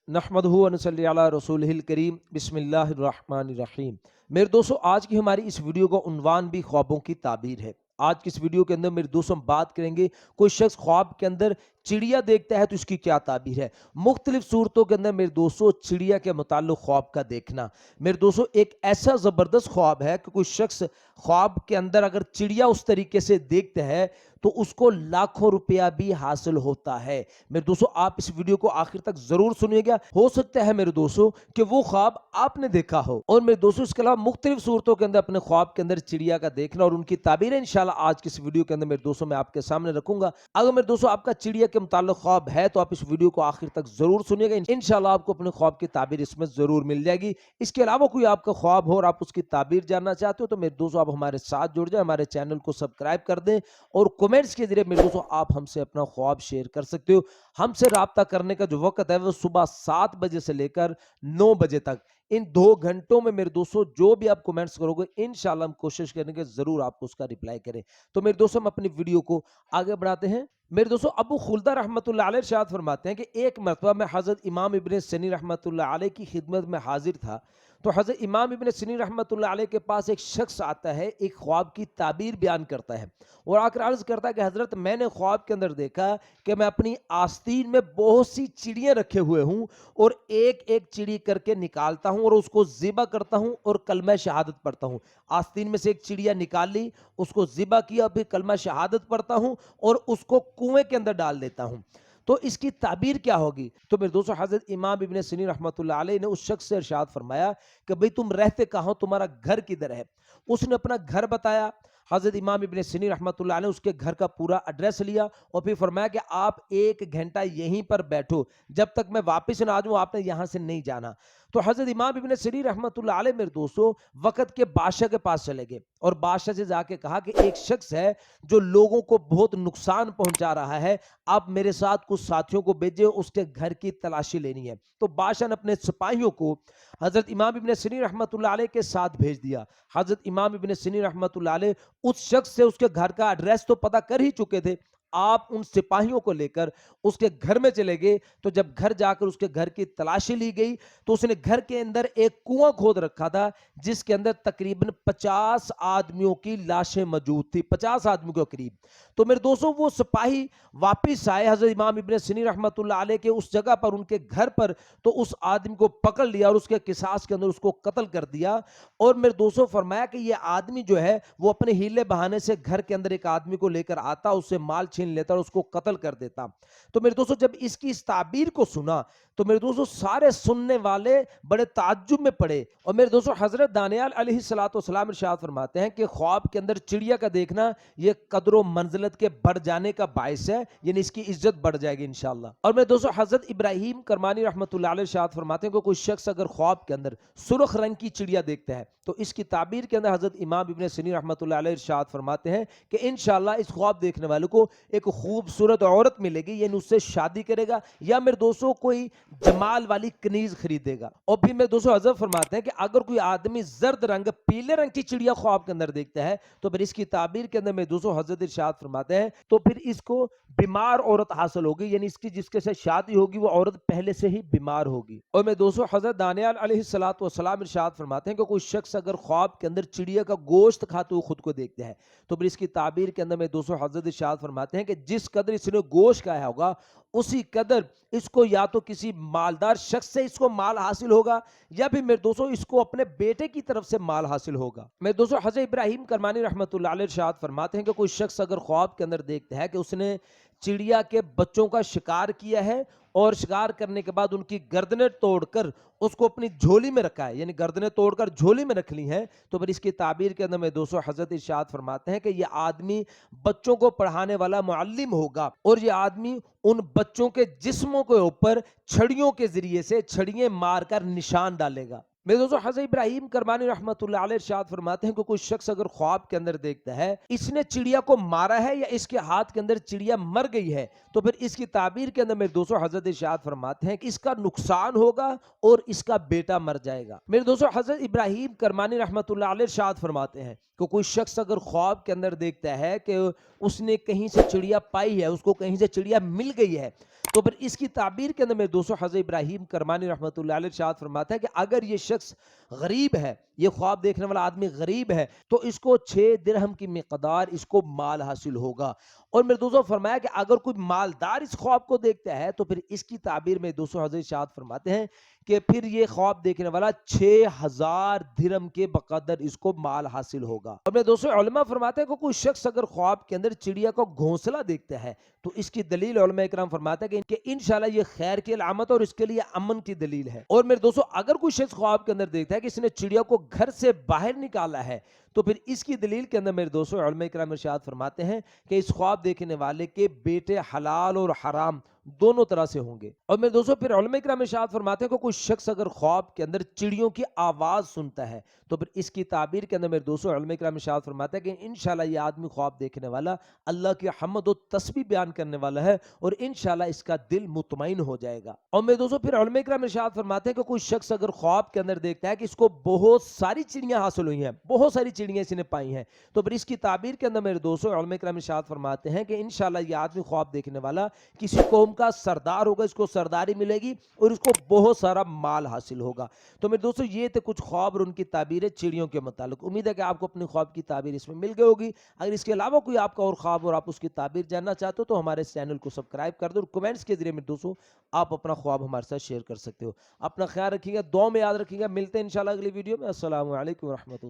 नहमदहु व नसल्ली अला रसूलिहिल करीम बिस्मिल्लाहिर्रहमानिर्रहीम। मेरे दोस्तों, आज की हमारी इस वीडियो का उन्वान भी ख्वाबों की ताबीर है। आज की इस वीडियो के अंदर मेरे दोस्तों हम बात करेंगे, कोई शख्स ख्वाब के अंदर चिड़िया देखता है तो इसकी क्या ताबीर है। मुख्तलिफ सूरतों के अंदर मेरे दोस्तों चिड़िया के मुताल्लिक ख्वाब का देखना मेरे दोस्तों एक ऐसा ज़बरदस्त ख्वाब है कि कोई शख्स ख्वाब के अंदर अगर चिड़िया उस तरीके से देखता है तो उसको लाखों रुपया भी हासिल होता है। मेरे दोस्तों, आप इस वीडियो को आखिर तक जरूर सुनिएगा। हो सकता है मेरे दोस्तों कि वो ख्वाब आपने देखा हो। और मेरे दोस्तों, इसके अलावा मुख्तलिफ सूरतों के अंदर अपने ख्वाब के अंदर चिड़िया का देखना और उनकी ताबीर इंशाल्लाह आज की इस वीडियो के अंदर मेरे दोस्तों मैं आपके सामने रखूंगा। अगर मेरे दोस्तों आपका चिड़िया के मुताल्लिक ख्वाब है तो आप इस वीडियो को आखिर तक जरूर सुनिएगा। इंशाल्लाह आपको अपने ख्वाब की ताबीर इसमें जरूर मिल जाएगी। इसके अलावा कोई आपका ख्वाब हो और आप उसकी ताबीर जानना चाहते हो तो मेरे दोस्तों आप हमारे साथ जुड़ जाए, हमारे चैनल को सब्सक्राइब कर दें और कमेंट्स के जरिए मेरे दोस्तों आप हमसे अपना ख्वाब शेयर कर सकते हो। हमसे राब्ता करने का जो वक्त है वो सुबह 7 बजे से लेकर 9 बजे तक, इन 2 घंटों में मेरे दोस्तों जो भी आप कमेंट्स करोगे इंशाल्लाह हम कोशिश करेंगे जरूर आपको उसका रिप्लाई करें। तो मेरे दोस्तों हम अपनी वीडियो को आगे बढ़ाते हैं। मेरे दोस्तों अबू खुल्दा रहमतुल्लाह अलैह इरशाद फरमाते हैं कि एक मरतबा मैं हजरत इमाम इब्न सनी रहमतुल्लाह अलैह की खिदमत में हाजिर था। तो हजरत इमाम इब्न सनी रहमतुल्लाह अलैह के पास एक शख्स आता है, एक ख्वाब की ताबीर बयान करता है और आकर अर्ज करता है कि हजरत मैंने ख्वाब के अंदर देखा कि मैं अपनी आस्तीन में बहुत सी चिड़ियां रखे हुए हूं और एक एक चिड़ी करके निकालता हूं और उसको ज़िबा करता हूं और कलमा शहादत पढ़ता हूं। आस्तीन में से एक चिड़िया निकाल ली, उसको ज़िबा किया, फिर कलमा शहादत पढ़ता हूं और उसको कुएं के अंदर डाल देता हूं। तो इसकी ताबीर क्या होगी? तो मेरे दोस्तों हजरत इमाम इब्न सनी रहमतुल्लाह अलैह ने उस शख्स से इरशाद फरमाया कि भाई तुम रहते कहाँ, तुम्हारा घर किधर है? उसने अपना घर बताया। हजरत इमाम इब्न सनी रहमतुल्लाह ने उसके घर का पूरा एड्रेस लिया और फिर फरमाया कि आप 1 घंटा यहीं पर बैठो, जब तक मैं वापस ना आ जाऊं आपने यहां से नहीं जाना। तो हजरत इमाम इब्न सनी रहमतुल्लाह अलैह मेरे दोस्तों वक्त के बादशाह के पास चले गए और बादशाह से जाके कहा कि एक शख्स है जो लोगों को बहुत नुकसान पहुंचा रहा है, आप मेरे साथ कुछ साथियों को भेजे, उसके घर की तलाशी लेनी है। तो बादशाह ने अपने सिपाहियों को हजरत इमाम इब्न सनी रहमतुल्लाह अलैह के साथ भेज दिया। हजरत इमाम इब्न सनी रहमतुल्लाह अलैह उस शख्स से उसके घर का एड्रेस तो पता कर ही चुके थे। आप उन सिपाहियों को लेकर उसके घर में चले गए। तो जब घर जाकर उसके घर की तलाशी ली गई तो उसने घर के अंदर एक कुआं खोद रखा था जिसके अंदर तकरीबन 50 आदमियों की लाशें मौजूद थी, 50 आदमियों के करीब। तो मेरे दोस्तों वो सिपाही वापिस आए हजरत इमाम इब्न सनी रहमतुल्लाह अलैह के उस जगह पर, उनके घर पर, तो उस आदमी को पकड़ लिया और उसके किसास के अंदर उसको कत्ल कर दिया। और मेरे दोस्तों फरमाया कि ये आदमी जो है वो अपने हीले बहाने से घर के अंदर एक आदमी को लेकर आता, उससे माल छीन लेता और उसको कत्ल कर देता। तो मेरे दोस्तों जब इसकी इस ताबीर को सुना तो मेरे दोस्तों सारे सुनने वाले बड़े ताज्जुब में पड़े। और मेरे दोस्तों हजरत दानियाल अलैहिस्सलाम इरशाद फरमाते हैं कि ख्वाब के अंदर चिड़िया का देखना ये कदर मंजिलत के बढ़ जाने का बायस है, यानी इसकी इज्जत बढ़ जाएगी इंशाल्लाह। और मेरे दोस्तों हजरत इब्राहिम करमानी रहमतुल्लाह अलैह इरशाद फरमाते हैं कि कोई शख्स अगर ख्वाब के अंदर सुर्ख रंग की चिड़िया देखता है तो इसकी ताबीर के अंदर हजरत इमाम इब्न सनी रहमतुल्लाह अलैह इरशाद फरमाते हैं कि इंशाल्लाह इस ख्वाब देखने वाले को एक खूबसूरत औरत मिलेगी, यानी उससे शादी करेगा या मेरे दोस्तों कोई जमाल वाली कनीज खरीदेगा। और फिर मेरे दोस्तों हजरत फरमाते हैं कि अगर कोई आदमी जर्द रंग, पीले रंग की चिड़िया ख्वाब के अंदर देखता है तो फिर इसकी ताबीर के अंदर मेरे दोस्तों हजरत इरशाद फरमाते हैं तो फिर इसको बीमार औरत हासिल होगी, यानी इसकी जिसके साथ शादी होगी वो औरत पहले से ही बीमार होगी। और मेरे दोस्तों हजरत दानियाल अलैहिस्सलाम इरशाद फरमाते हैं कि कोई शख्स अगर ख्वाब के अंदर चिड़िया का गोश्त खाते हुए खुद को देखता है तो फिर इसकी ताबीर के अंदर मेरे दोस्तों हजरत इरशाद फरमाते हैं कि जिस कदर इसने गोश्त खाया होगा उसी कदर इसको या तो किसी मालदार शख्स से इसको माल हासिल होगा या फिर मेरे दोस्तों इसको अपने बेटे की तरफ से माल हासिल होगा। मेरे दोस्तों हजरत इब्राहिम करमानी रहमतुल्लाह अलैह इरशाद फरमाते हैं कि कोई शख्स अगर ख्वाब के अंदर देखता है कि उसने चिड़िया के बच्चों का शिकार किया है और शिकार करने के बाद उनकी गर्दनें तोड़कर उसको अपनी झोली में रखा है, यानी गर्दनें तोड़कर झोली में रख ली हैं, तो फिर इसकी ताबीर के अंदर में दोस्तों हजरत इरशाद फरमाते हैं कि यह आदमी बच्चों को पढ़ाने वाला मुअल्लिम होगा और यह आदमी उन बच्चों के जिस्मों के ऊपर छड़ियों के जरिए से छड़ियां मारकर निशान डालेगा। मेरे दोस्तों हज़रत इब्राहिम करमानी रहमतुल्लाह अलैह इरशाद फरमाते हैं कि कोई शख्स अगर ख्वाब के अंदर देखता है इसने चिड़िया को मारा है या इसके हाथ के अंदर चिड़िया मर गई है, तो फिर इसकी ताबीर के अंदर मेरे दोस्तों हज़रत इरशाद फरमाते हैं कि इसका नुकसान होगा और इसका बेटा मर जाएगा। मेरे दोस्तों हज़रत इब्राहिम करमानी रहमतुल्लाह अलैह इरशाद फरमाते हैं कि कोई शख्स अगर ख्वाब के अंदर देखता है कि उसने कहीं से चिड़िया पाई है, उसको कहीं से चिड़िया मिल गई है, तो फिर इसकी ताबीर के अंदर मेरे दोस्तों हज़रत इब्राहीम करमानी रहमतुल्लाह अलैह इरशाद फरमाता है कि अगर ये शख्स गरीब है, ये ख्वाब देखने वाला आदमी गरीब है, तो इसको 6 दिरहम की मिकदार इसको माल हासिल होगा। और मेरे दोस्तों फरमाया कि अगर कोई मालदार इस ख्वाब को देखता है तो फिर इसकी ताबीर में दोस्तों हज़रत इरशाद फरमाते हैं कि फिर ये ख्वाब देखने वाला 6000 दिरहम के बकदर इसको माल हासिल होगा। और मेरे दोस्तों उलमा फरमाते हैं कि कोई शख्स अगर ख्वाब के अंदर चिड़िया का घोंसला देखता है तो इसकी दलील उलमा इकराम फरमाते हैं कि इंशाल्लाह ये खैर की अलामत और इसके लिए अमन की दलील है। और मेरे दोस्तों अगर कोई शख्स ख्वाब के अंदर देखता है कि इसने चिड़िया को घर से बाहर निकाला है तो फिर इसकी दलील के अंदर मेरे दोस्तों उलमा इकराम इरशाद फरमाते हैं कि इस ख्वाब देखने वाले के बेटे हलाल और हराम दोनों तरह से होंगे। और मेरे दोस्तों फिर उलमा इकराम इरशाद फरमाते हैं कि कोई शख्स अगर ख्वाब के अंदर चिड़ियों की आवाज सुनता है तो फिर इसकी ताबीर के अंदर मेरे दोस्तों उलमा इकराम इरशाद फरमाते हैं कि इंशाल्लाह ये आदमी ख्वाब देखने वाला अल्लाह की हम्द और तस्बीह बयान करने वाला है और इंशाल्लाह इसका दिल मुतमईन हो जाएगा। और मेरे दोस्तों फिर उलमा इकराम इरशाद फरमाते हैं कि कोई शख्स अगर ख्वाब के अंदर देखता है कि इसको बहुत सारी चिड़ियां हासिल हुई हैं, बहुत सारी चिड़ियां इसने पाई हैं, तो फिर इसकी ताबीर के अंदर मेरे दोस्तों उलमा इकराम इरशाद फरमाते हैं कि इंशाल्लाह ये आदमी ख्वाब देखने वाला किसी कौम का सरदार होगा, इसको सरदारी मिलेगी और इसको बहुत सारा माल हासिल होगा। तो मेरे दोस्तों ये थे कुछ ख्वाब और उनकी ताबीरें चिड़ियों के मुतालिक। उम्मीद है कि आपको अपनी ख्वाब की ताबीर इसमें मिल गई होगी। अगर इसके अलावा कोई आपका और ख्वाब और आप उसकी ताबीर जानना चाहते हो तो हमारे चैनल को सब्सक्राइब कर दो और कमेंट्स के जरिए मेरे दोस्तों आप अपना ख्वाब हमारे साथ शेयर कर सकते हो। अपना ख्याल रखिएगा, दुआ में याद रखिएगा। मिलते हैं इंशाल्लाह अगली वीडियो में। अस्सलामु अलैकुम व रहमतुल्लाह।